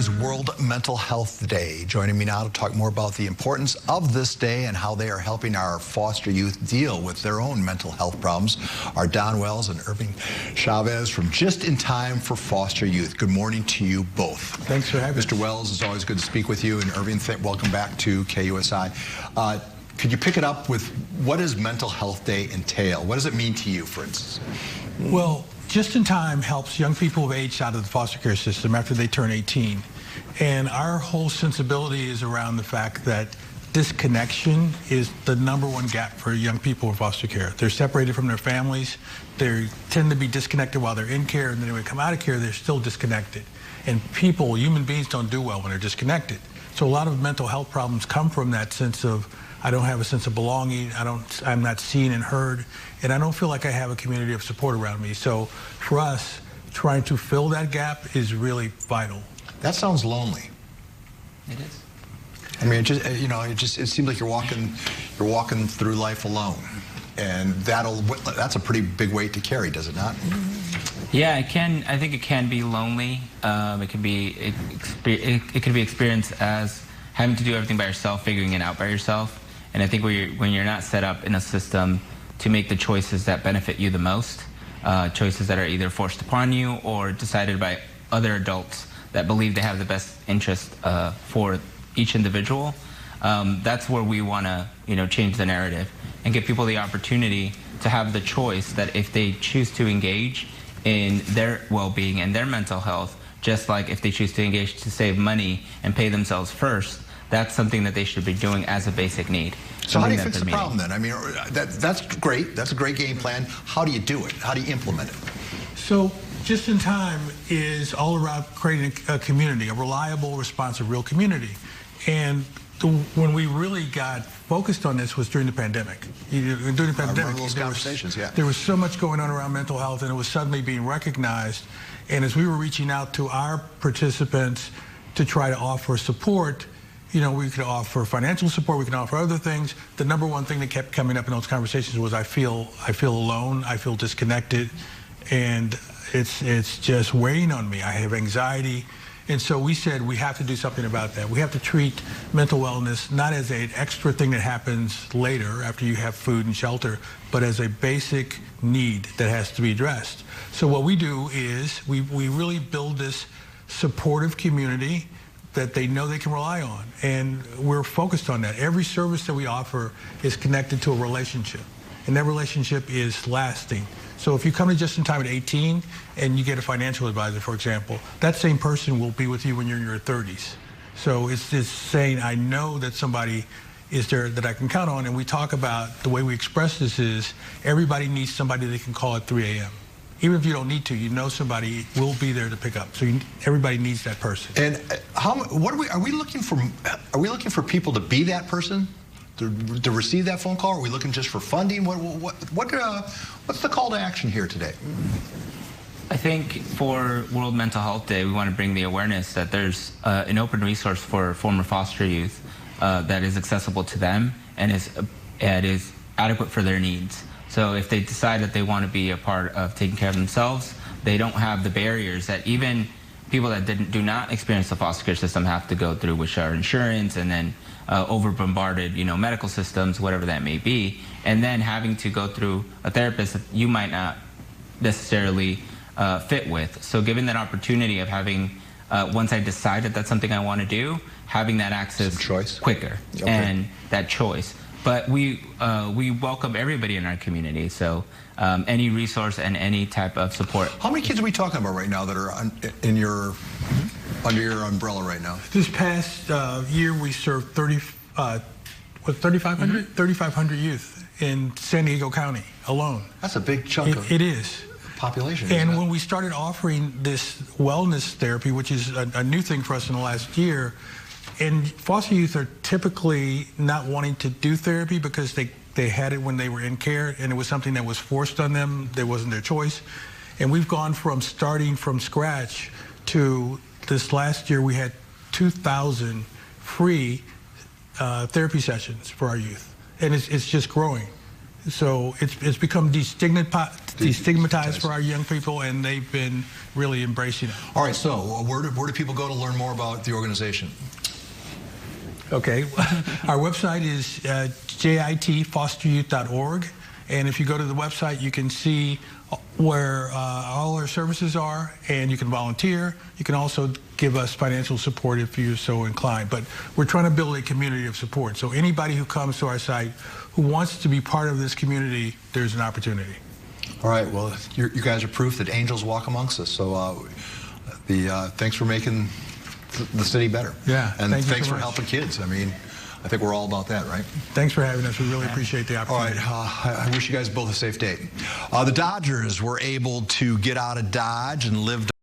is World Mental Health Day. Joining me now to talk more about the importance of this day and how they are helping our foster youth deal with their own mental health problems are Don Wells and Irving Chavez from Just in Time for Foster Youth. Good morning to you both. Thanks for having us. Mr. Wells, it's always good to speak with you, and Irving, welcome back to KUSI. Could you pick it up with what does Mental Health Day entail? What does it mean to you, for instance? Well, Just in Time helps young people who've aged out of the foster care system after they turn 18. And our whole sensibility is around the fact that disconnection is the _1 gap for young people in foster care. They're separated from their families. They tend to be disconnected while they're in care, and then when they come out of care, they're still disconnected. And people, human beings, don't do well when they're disconnected. So a lot of mental health problems come from that sense of, I don't have a sense of belonging, I'm not seen and heard, and I don't feel like I have a community of support around me. So for us, trying to fill that gap is really vital. That sounds lonely. It is. I mean, it seems like you're walking through life alone, and that's a pretty big weight to carry, does it not? Yeah, it can. I think it can be lonely. It can be experienced as having to do everything by yourself, figuring it out by yourself. And I think when you're not set up in a system to make the choices that benefit you the most, choices that are either forced upon you or decided by other adults that believe they have the best interest for each individual, that's where we want to, change the narrative and give people the opportunity to have the choice that if they choose to engage in their well-being and their mental health, just like if they choose to engage to save money and pay themselves first, that's something that they should be doing as a basic need. So how do you fix the problem then? I mean, that's great. That's a great game plan. How do you do it? How do you implement it? So Just in Time is all around creating a community, a reliable, responsive, real community. And when we really got focused on this was during the pandemic. During the pandemic, there was so much going on around mental health, and it was suddenly being recognized. And as we were reaching out to our participants to try to offer support, we could offer financial support, we can offer other things. The #1 thing that kept coming up in those conversations was I feel alone, I feel disconnected, and it's just weighing on me. I have anxiety. And so we said we have to do something about that. We have to treat mental wellness not as an extra thing that happens later after you have food and shelter, but as a basic need that has to be addressed. So what we do is we really build this supportive community that they know they can rely on. And we're focused on that. Every service that we offer is connected to a relationship. And that relationship is lasting. So if you come to Just in Time at 18 and you get a financial advisor, for example, that same person will be with you when you're in your 30s. So it's just saying, I know that somebody is there that I can count on. And we talk about the way we express this is everybody needs somebody they can call at 3 a.m. Even if you don't need to, somebody will be there to pick up. So everybody needs that person. And are we looking for people to be that person? To receive that phone call? Are we looking just for funding? What's the call to action here today? I think for World Mental Health Day, we want to bring the awareness that there's an open resource for former foster youth that is accessible to them and is adequate for their needs. So if they decide that they want to be a part of taking care of themselves, they don't have the barriers that even people that do not experience the foster care system have to go through, which are insurance and then over-bombarded, medical systems, whatever that may be, and then having to go through a therapist that you might not necessarily fit with. So given that opportunity of having, once I decide that that's something I want to do, having that access quicker and that choice. But we welcome everybody in our community, so any resource and any type of support. How many kids are we talking about right now that are under your umbrella right now? This past year, we served 3,500 youth in San Diego County alone. That's a big chunk of it is. Population. And when we started offering this wellness therapy, which is a new thing for us in the last year, and foster youth are typically not wanting to do therapy because they had it when they were in care, and it was something that was forced on them. It wasn't their choice. And we've gone from starting from scratch to this last year we had 2,000 free therapy sessions for our youth. And it's just growing. So it's become destigmatized for our young people, and they've been really embracing it. All right, so where do people go to learn more about the organization? Okay, our website is jitfosteryouth.org, and if you go to the website, you can see where all our services are, and you can volunteer. You can also give us financial support if you're so inclined. But we're trying to build a community of support. So anybody who comes to our site who wants to be part of this community, there's an opportunity. All right, well, you guys are proof that angels walk amongst us. So thanks for making the city better. Yeah, and thanks so for helping kids. I mean, I think we're all about that, right? Thanks for having us. We really appreciate the opportunity. All right, I wish you guys both a safe day. The Dodgers were able to get out of Dodge and live